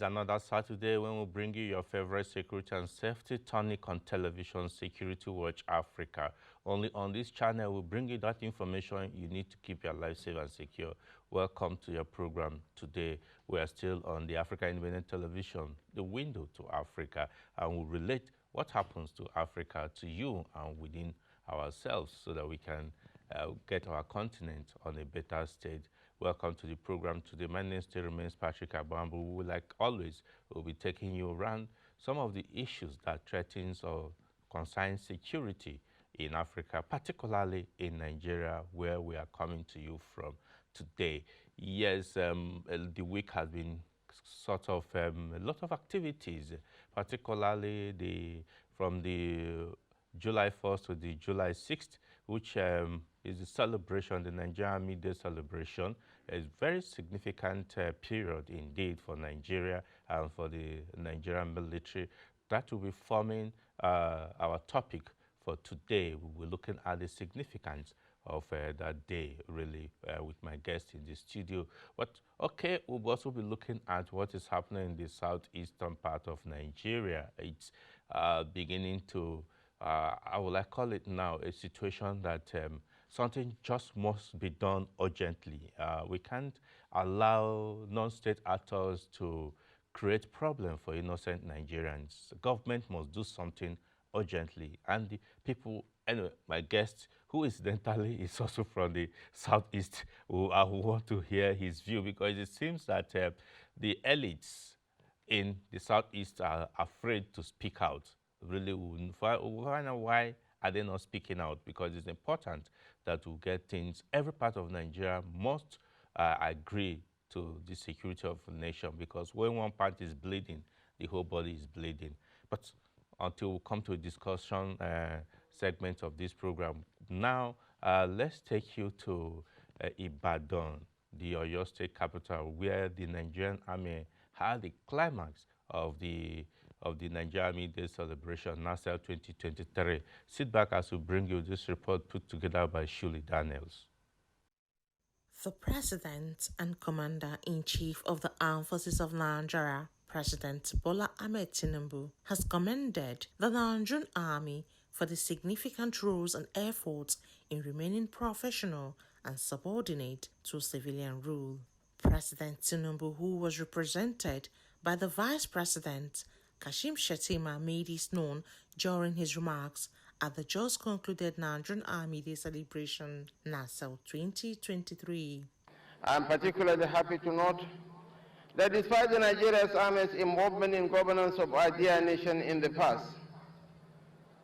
another Saturday when we bring you your favorite security and safety tonic on television, Security Watch Africa. Only on this channel, we bring you that information you need to keep your life safe and secure. Welcome to your program today. We are still on the Africa Independent Television, the window to Africa, and we relate what happens to Africa to you and within ourselves so that we can get our continent on a better state. Welcome to the program today. My name still remains Patrick Abambu. We, like always, will be taking you around some of the issues that threatens or concern security in Africa, particularly in Nigeria, where we are coming to you from today. Yes, the week has been sort of a lot of activities, particularly from the July 1st to the July 6th, which is the celebration, the Nigerian Army Day celebration. A very significant period indeed for Nigeria and for the Nigerian military. That will be forming our topic for today. We're looking at the significance of that day, really, with my guest in the studio. But okay, we'll also be looking at what is happening in the southeastern part of Nigeria. It's beginning to, I would like call it now, a situation that something just must be done urgently. We can't allow non-state actors to create problem for innocent Nigerians. The government must do something urgently. And the people, anyway, my guest, who incidentally is also from the southeast, I want to hear his view, because it seems that the elites in the southeast are afraid to speak out. Really, we'll find out why are they not speaking out, because it's important that we get things. Every part of Nigeria must agree to the security of the nation, because when one part is bleeding, the whole body is bleeding. But until we come to a discussion segment of this program, now let's take you to Ibadan, the Oyo State capital, where the Nigerian Army had the climax of the Nigerian Army Day celebration, NASL 2023. Sit back as we bring you this report put together by Shuli Daniels. The President and Commander-in-Chief of the Armed Forces of Nigeria, President Bola Ahmed Tinubu, has commended the Nigerian Army for the significant roles and efforts in remaining professional and subordinate to civilian rule. President Tinubu, who was represented by the Vice President Kashim Shettima, made this known during his remarks at the just concluded Nigerian Army Day celebration, NASL 2023. I am particularly happy to note that despite the Nigeria's Army's involvement in governance of our dear nation in the past,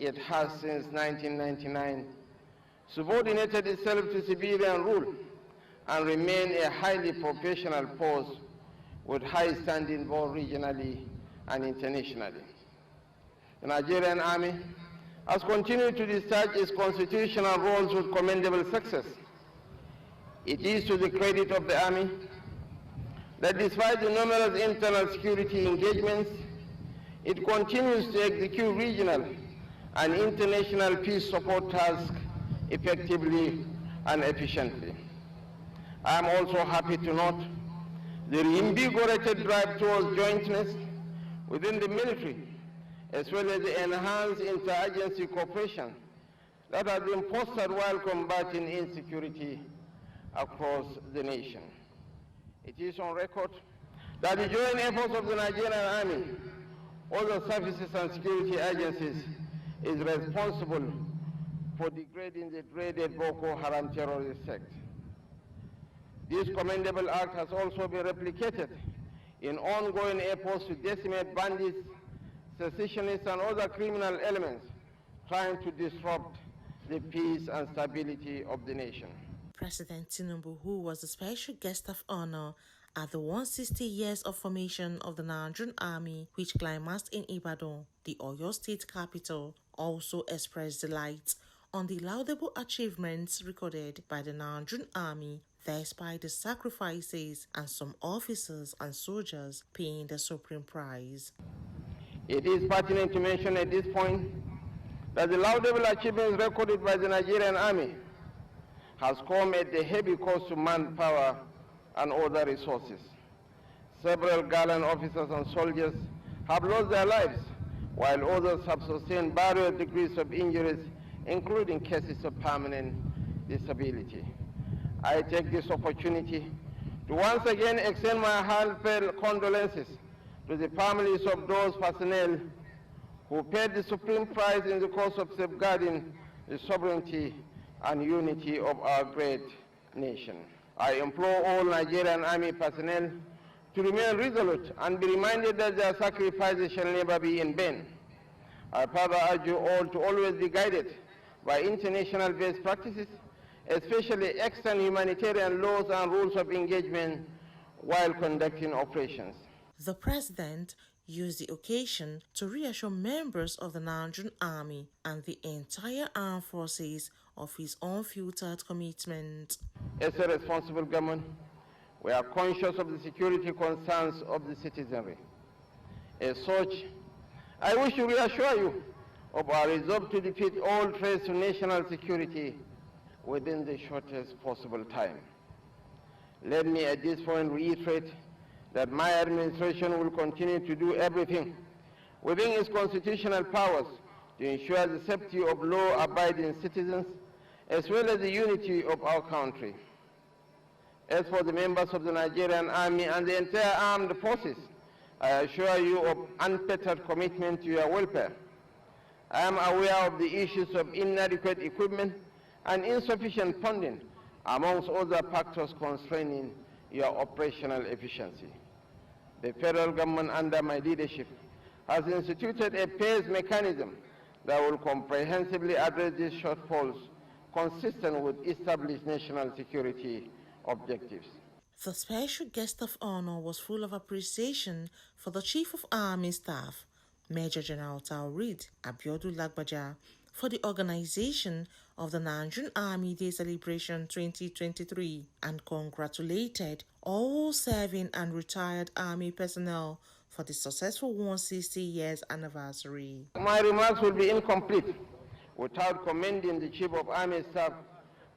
it has since 1999 subordinated itself to civilian rule and remained a highly professional force with high standing both regionally and internationally. The Nigerian Army has continued to discharge its constitutional roles with commendable success. It is to the credit of the Army that despite the numerous internal security engagements, it continues to execute regional and international peace support tasks effectively and efficiently. I am also happy to note the reinvigorated drive towards jointness within the military, as well as the enhanced interagency cooperation that has been fostered while combating insecurity across the nation. It is on record that the joint efforts of the Nigerian Army, all the services and security agencies, is responsible for degrading the dreaded Boko Haram terrorist sect. This commendable act has also been replicated in ongoing efforts to decimate bandits, secessionists, and other criminal elements trying to disrupt the peace and stability of the nation. President Tinubu, who was the special guest of honor at the 160 years of formation of the Nigerian Army, which climaxed in Ibadan, the Oyo State capital, also expressed delight on the laudable achievements recorded by the Nigerian Army, despite the sacrifices and some officers and soldiers paying the supreme price. It is pertinent to mention at this point that the laudable achievements recorded by the Nigerian Army has come at a heavy cost to manpower and other resources. Several gallant officers and soldiers have lost their lives, while others have sustained various degrees of injuries, including cases of permanent disability. I take this opportunity to once again extend my heartfelt condolences to the families of those personnel who paid the supreme price in the cause of safeguarding the sovereignty and unity of our great nation. I implore all Nigerian Army personnel to remain resolute and be reminded that their sacrifices shall never be in vain. I further urge you all to always be guided by international best practices, especially extant humanitarian laws and rules of engagement while conducting operations. The President used the occasion to reassure members of the Nigerian Army and the entire armed forces of his unfiltered commitment. As a responsible government, we are conscious of the security concerns of the citizenry. As such, I wish to reassure you of our resolve to defeat all threats to national security within the shortest possible time. Let me at this point reiterate that my administration will continue to do everything within its constitutional powers to ensure the safety of law-abiding citizens as well as the unity of our country. As for the members of the Nigerian Army and the entire armed forces, I assure you of unfettered commitment to your welfare. I am aware of the issues of inadequate equipment and insufficient funding, amongst other factors constraining your operational efficiency. The federal government, under my leadership, has instituted a phased mechanism that will comprehensively address these shortfalls consistent with established national security objectives. The special guest of honor was full of appreciation for the Chief of Army Staff, Major General Taoreed Abiodun Lagbaja, for the organization of the Nigerian Army Day Celebration 2023 and congratulated all serving and retired Army personnel for the successful 160 years anniversary. My remarks will be incomplete without commending the Chief of Army Staff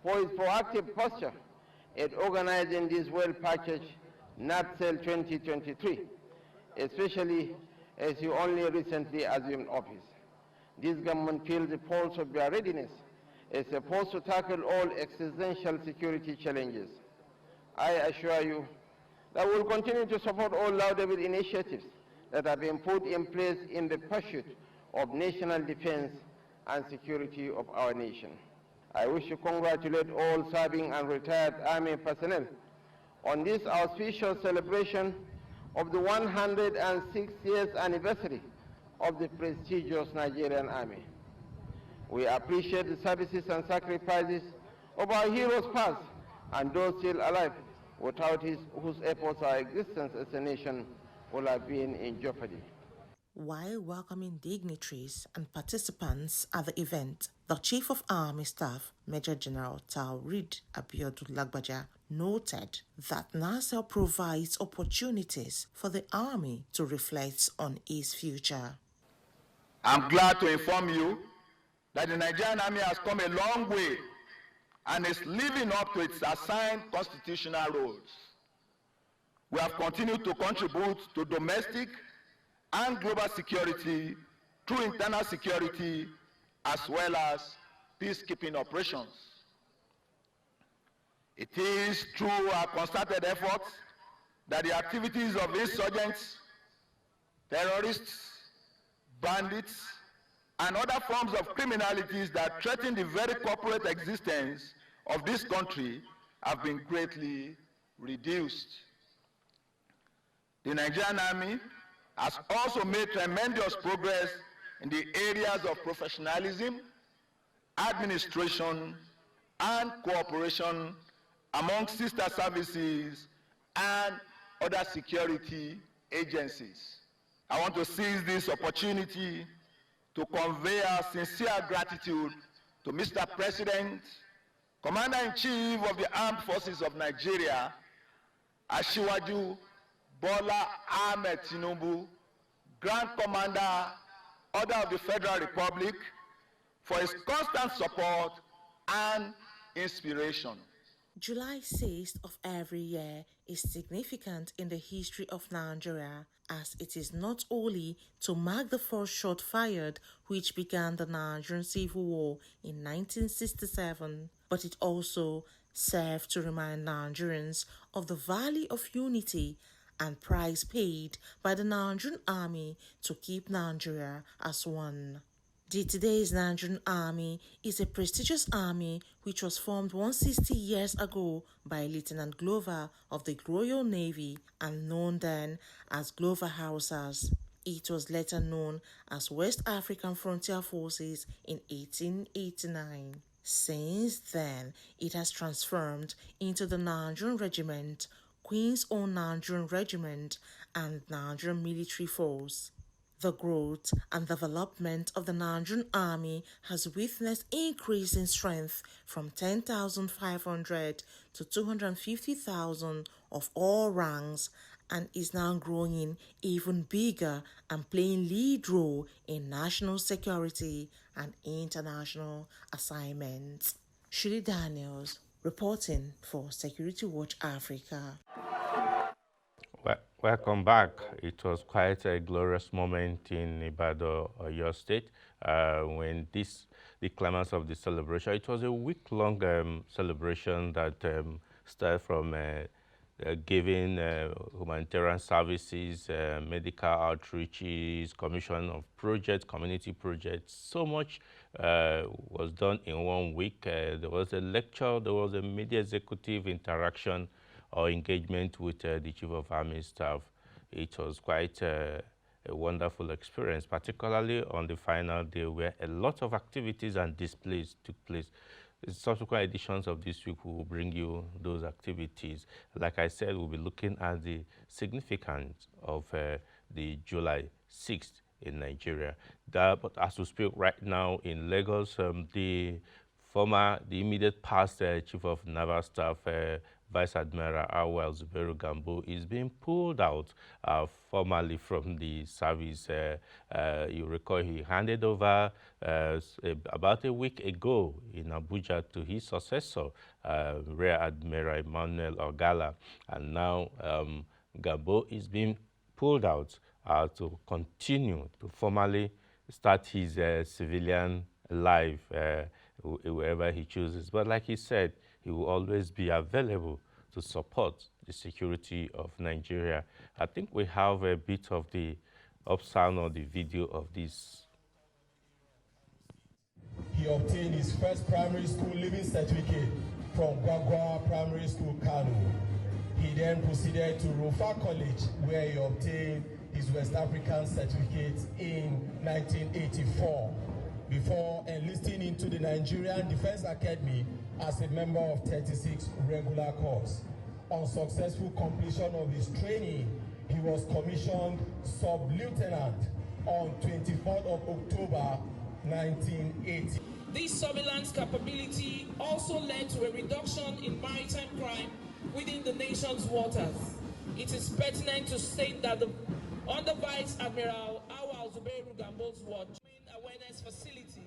for his proactive posture in organizing this well-packaged NATSEL 2023, especially as he only recently assumed office. This government feels the pulse of your readiness as opposed to tackle all existential security challenges. I assure you that we will continue to support all laudable initiatives that have been put in place in the pursuit of national defense and security of our nation. I wish to congratulate all serving and retired Army personnel on this auspicious celebration of the 106th years anniversary of the prestigious Nigerian Army. We appreciate the services and sacrifices of our heroes past and those still alive, without whose efforts our existence as a nation will have been in jeopardy. While welcoming dignitaries and participants at the event, the Chief of Army Staff, Major General Taoreed Abiodun Lagbaja, noted that NASL provides opportunities for the Army to reflect on its future. I'm glad to inform you that the Nigerian Army has come a long way and is living up to its assigned constitutional roles. We have continued to contribute to domestic and global security through internal security as well as peacekeeping operations. It is through our concerted efforts that the activities of insurgents, terrorists, bandits, and other forms of criminalities that threaten the very corporate existence of this country have been greatly reduced. The Nigerian Army has also made tremendous progress in the areas of professionalism, administration, and cooperation among sister services and other security agencies. I want to seize this opportunity to convey our sincere gratitude to Mr. President, Commander-in-Chief of the Armed Forces of Nigeria, Asiwaju Bola Ahmed Tinubu, Grand Commander, Order of the Federal Republic, for his constant support and inspiration. July 6th of every year is significant in the history of Nigeria, as it is not only to mark the first shot fired which began the Nigerian Civil War in 1967, but it also served to remind Nigerians of the value of unity and price paid by the Nigerian Army to keep Nigeria as one. Today's Nigerian Army is a prestigious army which was formed 160 years ago by Lieutenant Glover of the Royal Navy and known then as Glover Hausas. It was later known as West African Frontier Forces in 1889. Since then, it has transformed into the Nigerian Regiment, Queen's Own Nigerian Regiment, and Nigerian Military Force. The growth and development of the Nigerian Army has witnessed increase in strength from 10,500 to 250,000 of all ranks and is now growing even bigger and playing lead role in national security and international assignments. Shirley Daniels, reporting for Security Watch Africa. Welcome back. It was quite a glorious moment in Ibadan, your state, when the climax of the celebration. It was a week-long celebration that started from giving humanitarian services, medical outreaches, commission of projects, community projects. So much was done in 1 week. There was a lecture, there was a media executive interaction or engagement with the Chief of Army Staff. It was quite a wonderful experience, particularly on the final day where a lot of activities and displays took place. In subsequent editions of this week, we will bring you those activities. Like I said, we'll be looking at the significance of the July 6th in Nigeria. But as we speak right now in Lagos, the immediate past Chief of Naval Staff, Vice Admiral Awal Zubairu Gambo, is being pulled out formally from the service. You recall he handed over about a week ago in Abuja to his successor, Rear Admiral Emmanuel Ogala, and now Gambo is being pulled out to continue to formally start his civilian life wherever he chooses. But like he said, he will always be available to support the security of Nigeria. I think we have a bit of the sound or the video of this. He obtained his first primary school leaving certificate from Gwagwa Primary School, Kano. He then proceeded to Rufa College, where he obtained his West African certificate in 1984, before enlisting into the Nigerian Defense Academy as a member of 36 regular corps. On successful completion of his training, he was commissioned sub-lieutenant on 24th of October 1980. This surveillance capability also led to a reduction in maritime crime within the nation's waters. It is pertinent to state that under Vice Admiral Awal Zubairu Gambo's watch, awareness facilities.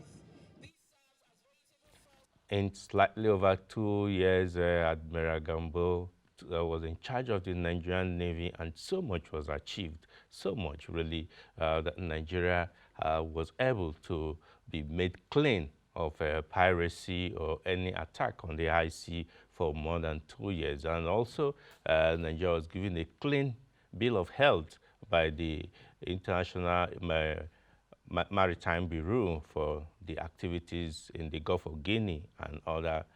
In slightly over 2 years, Admiral Gambo was in charge of the Nigerian Navy, and so much was achieved, so much really, that Nigeria was able to be made clean of piracy or any attack on the high sea for more than 2 years. And also, Nigeria was given a clean bill of health by the International Maritime Bureau for the activities in the Gulf of Guinea and other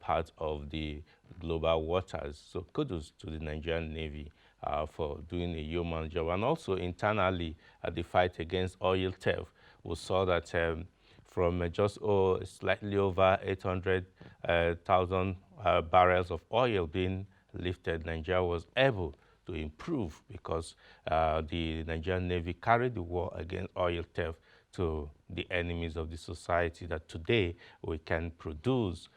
parts of the global waters. So kudos to the Nigerian Navy for doing a yeoman's job. And also internally, the fight against oil theft, we saw that from just slightly over 800,000 barrels of oil being lifted, Nigeria was able to improve because the Nigerian Navy carried the war against oil theft to the enemies of the society, that today we can produce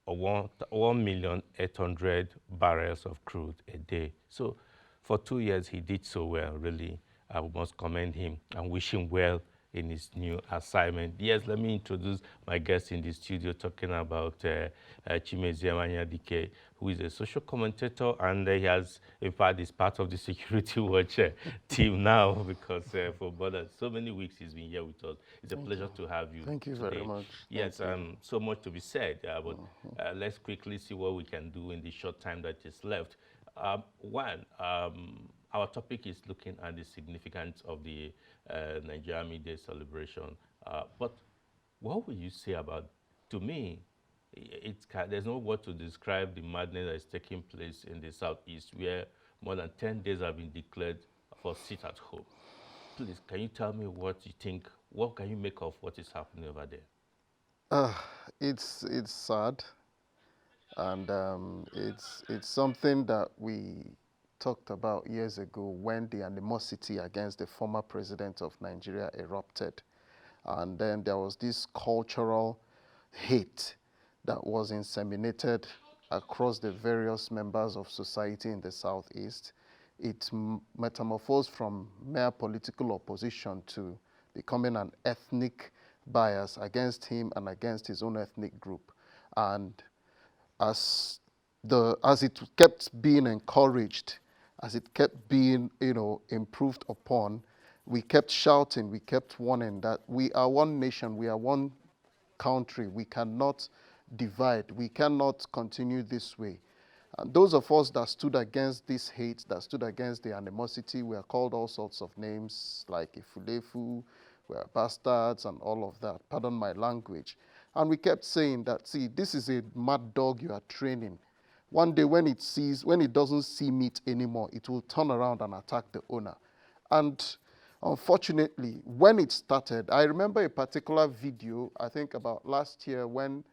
1,800,000 barrels of crude a day. So for 2 years, he did so well, really. I must commend him and wish him well in his new assignment. Yes, let me introduce my guest in the studio talking about Chimezie Amanyadike, who is a social commentator, and he has, in fact, is part of the Security Watch team now because for more than so many weeks he's been here with us. It's a pleasure to have you. Thank you today. very much. Yes, so much to be said, but let's quickly see what we can do in the short time that is left. One, our topic is looking at the significance of the Nigerian Army Day celebration. But what would you say about, to me, there's no word to describe the madness that is taking place in the Southeast, where more than 10 days have been declared for sit at home. Please, can you tell me what you think, what can you make of what is happening over there? It's sad, and it's something that we talked about years ago when the animosity against the former president of Nigeria erupted. And then there was this cultural hate that was inseminated across the various members of society in the Southeast. It metamorphosed from mere political opposition to becoming an ethnic bias against him and against his own ethnic group. And as it kept being encouraged, as it kept being, improved upon, we kept shouting, we kept warning that we are one nation, we are one country, we cannot divide, we cannot continue this way. And those of us that stood against this hate, that stood against the animosity, we are called all sorts of names like Ifulefu, we are bastards and all of that, pardon my language. And we kept saying that, see, this is a mad dog you are training. One day when it doesn't see meat anymore, it will turn around and attack the owner. And unfortunately, when it started, I remember a particular video, I think about last year, when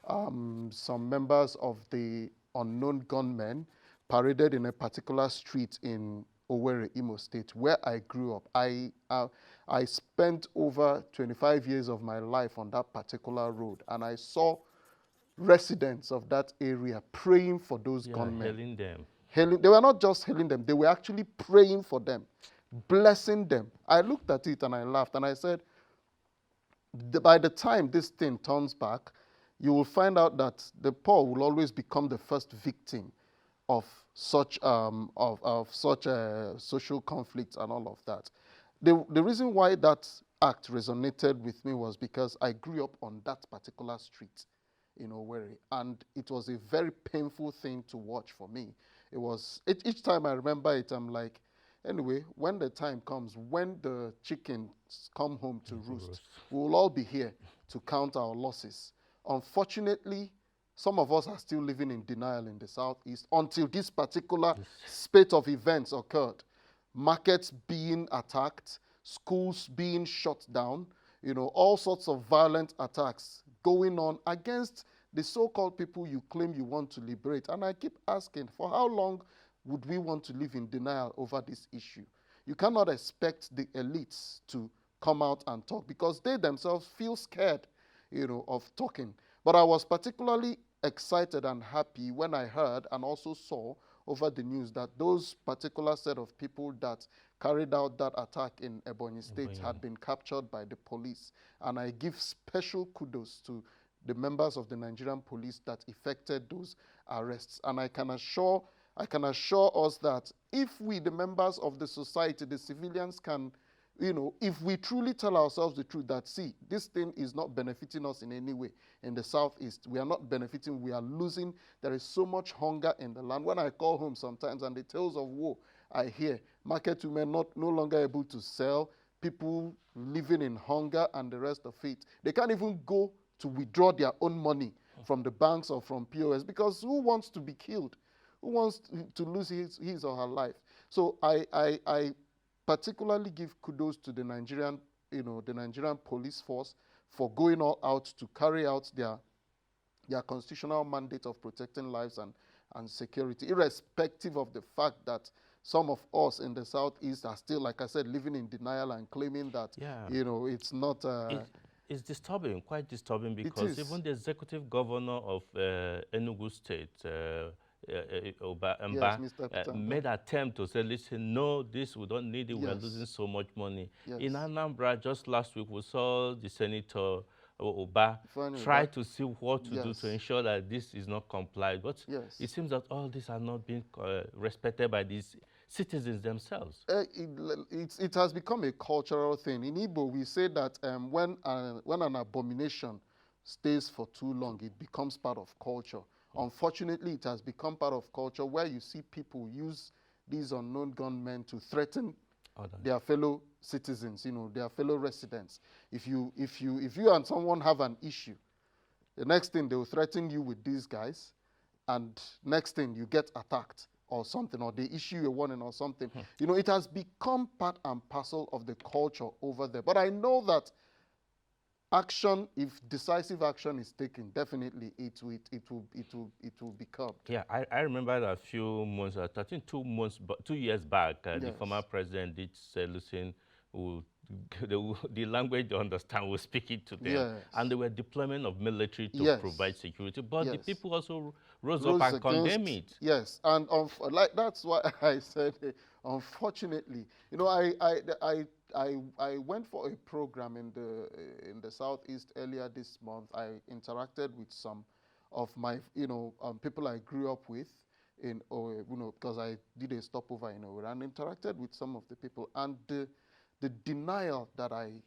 some members of the unknown gunmen paraded in a particular street in Owerri, Imo State, where I grew up. I spent over 25 years of my life on that particular road, and I saw residents of that area praying for those gunmen. Hailing them. They were not just hailing them, they were actually praying for them, blessing them. I looked at it and I laughed and I said, by the time this thing turns back, you will find out that the poor will always become the first victim of such social conflicts and all of that. The reason why that act resonated with me was because I grew up on that particular street in Owerri, and it was a very painful thing to watch for me. Each time I remember it, I'm like, anyway, when the time comes, when the chickens come home to roost, we will all be here to count our losses. Unfortunately, some of us are still living in denial in the Southeast until this particular spate of events occurred. Markets being attacked, schools being shut down, all sorts of violent attacks going on against the so-called people you claim you want to liberate. And I keep asking, for how long would we want to live in denial over this issue? You cannot expect the elites to come out and talk because they themselves feel scared, of talking. But I was particularly excited and happy when I heard and also saw over the news that those particular set of people that carried out that attack in Ebonyi State had been captured by the police. And I give special kudos to the members of the Nigerian police that effected those arrests. And I can assure us that if we, the members of the society, the civilians, can, if we truly tell ourselves the truth that, see, this thing is not benefiting us in any way in the Southeast. We are not benefiting, we are losing. There is so much hunger in the land. When I call home sometimes and the tales of woe I hear, market women no longer able to sell, people living in hunger and the rest of it. They can't even go to withdraw their own money from the banks or from POS because who wants to be killed? Who wants to lose his or her life? So I particularly give kudos to the Nigerian police force for going all out to carry out their constitutional mandate of protecting lives and security, irrespective of the fact that some of us in the Southeast are still, like I said, living in denial and claiming that, it's not... It's disturbing, quite disturbing, because even the executive governor of Enugu State, Mba, Mr. Peter made attempt to say, listen, no, this, we don't need it, we're Yes. losing so much money. Yes. In Anambra, just last week, we saw the Senator Oba Funny, try but- to see what to do to Yes. ensure that this is not complied. But Yes. it seems that all these are not being respected by these citizens themselves. It has become a cultural thing. In Igbo, we say that when an abomination stays for too long, it becomes part of culture. Unfortunately, it has become part of culture where you see people use these unknown gunmen to threaten their fellow citizens, their fellow residents. If you and someone have an issue, the next thing they will threaten you with these guys, and next thing you get attacked or something, or they issue a warning or something. It has become part and parcel of the culture over there. But I know that action, if decisive action is taken, definitely it will be curbed. Yeah, I remember that a few months, I think 2 years back, the Yes. former president did say, listen, the language they understand, we'll speak it to them. Yes. And there were deployment of military to Yes. provide security, but the Yes. people also rose up and condemned it. Yes, and that's why I said, unfortunately, I went for a program in the Southeast earlier this month. I interacted with some of my people I grew up with because I did a stopover in Owerri, and interacted with some of the people, and the denial that I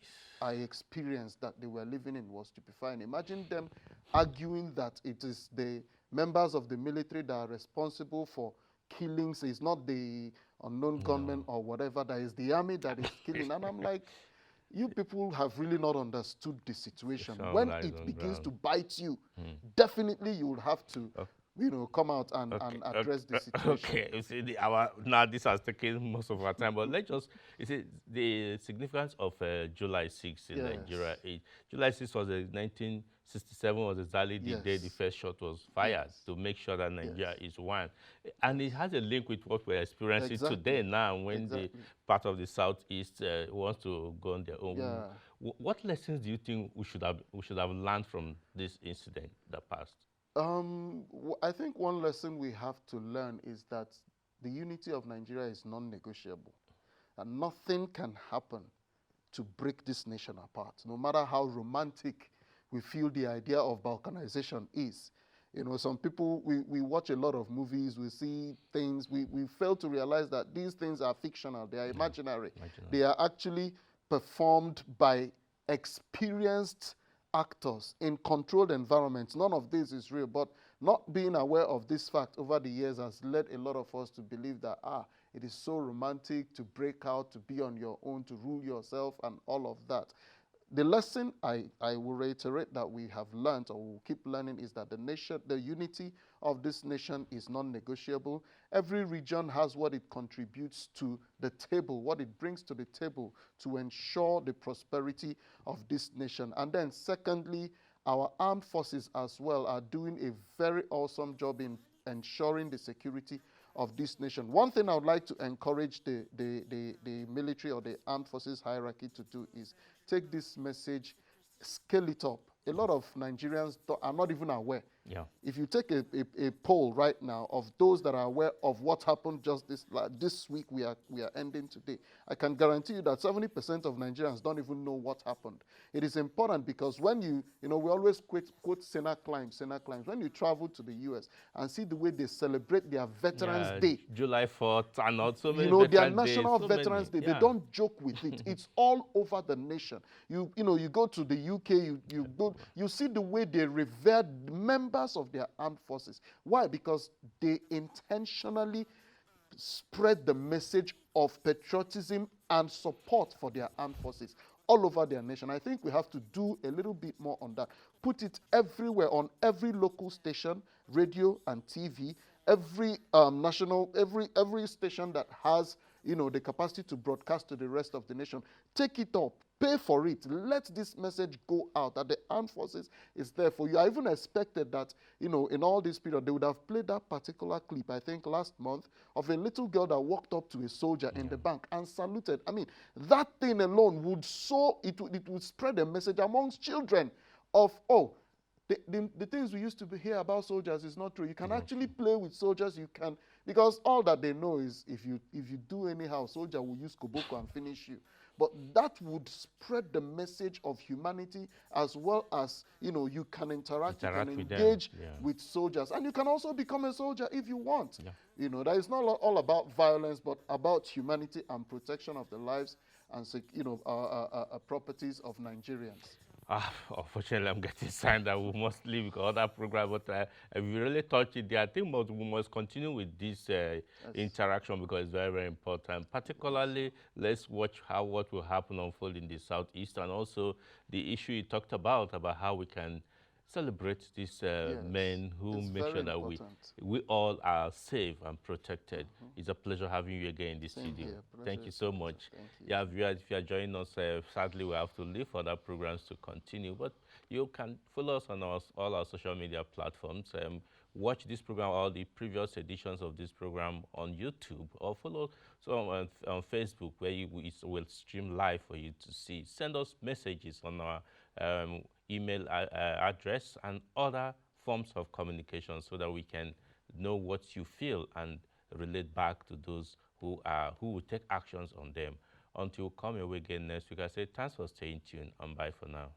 experienced that they were living in was stupefying. Imagine them arguing that it is the members of the military that are responsible for killings. It's not the unknown gunmen or whatever, that is the army that is killing. And I'm like, you people have really not understood the situation. When it begins to bite you, definitely you will have to come out and address the situation. Okay, you see, now this has taken most of our time, but let's just, you see, the significance of July 6th in Yes. Nigeria. July 6th was 1967 was exactly the day the first shot was fired to make sure that Nigeria is one. And it has a link with what we're experiencing today now when the part of the Southeast wants to go on their own. Yeah. What lessons do you think we should have learned from this incident that passed? I think one lesson we have to learn is that the unity of Nigeria is non-negotiable, and nothing can happen to break this nation apart, no matter how romantic we feel the idea of balkanization is. Some people, we watch a lot of movies, we see things, we fail to realize that these things are fictional, they are imaginary. They are actually performed by experienced actors in controlled environments. None of this is real, but not being aware of this fact over the years has led a lot of us to believe that, it is so romantic to break out, to be on your own, to rule yourself, and all of that. The lesson I will reiterate that we have learned, or will keep learning, is that the unity of this nation is non-negotiable. Every region has what it contributes to the table, what it brings to the table to ensure the prosperity of this nation. And then secondly, our armed forces as well are doing a very awesome job in ensuring the security of this nation. One thing I would like to encourage the military or the armed forces hierarchy to do is take this message, scale it up. A lot of Nigerians are not even aware. Yeah. If you take a poll right now of those that are aware of what happened just this week we are ending today, I can guarantee you that 70% of Nigerians don't even know what happened. It is important because when we always quote Senna climbs. When you travel to the US and see the way they celebrate their Veterans Day, July 4th, and also their National Veterans Day, they don't joke with it. It's all over the nation. You go to the UK, you see the way they revere members of their armed forces. Why? Because they intentionally spread the message of patriotism and support for their armed forces all over their nation. I think we have to do a little bit more on that. Put it everywhere, on every local station, radio and TV, every every station that has the capacity to broadcast to the rest of the nation. Take it up. Pay for it. Let this message go out that the armed forces is there for you. I even expected that, in all this period, they would have played that particular clip, I think last month, of a little girl that walked up to a soldier in the bank and saluted. I mean, that thing alone would it would spread a message amongst children of, The things we used to hear about soldiers is not true. You can actually play with soldiers. You can, because all that they know is if you do anyhow, soldier will use koboko and finish you. But that would spread the message of humanity, as well as, you know, you can interact you can with engage them. Yeah. with soldiers, and you can also become a soldier if you want. Yeah. You know, that is not all about violence, but about humanity and protection of the lives and, you know, properties of Nigerians. Unfortunately, I'm getting signed that we must leave because other program, but we really touched it there. I think we must continue with this interaction because it's very, very important. Particularly, let's watch what will happen unfold in the Southeast, and also the issue you talked about how we can celebrate these men who It's make sure very that important. we all are safe and protected. It's a pleasure having you again in the studio. Here. Thank you Pleasure so is much. Thank you. Yeah, viewers, if you are joining us, sadly we have to leave for other programs to continue, but you can follow us on all our social media platforms. Watch this program, all the previous editions of this program on YouTube, or follow on Facebook, where it will stream live for you to see. Send us messages on our email address and other forms of communication so that we can know what you feel and relate back to those who will take actions on them. Until we come your way again next week, I say thanks for staying tuned and bye for now.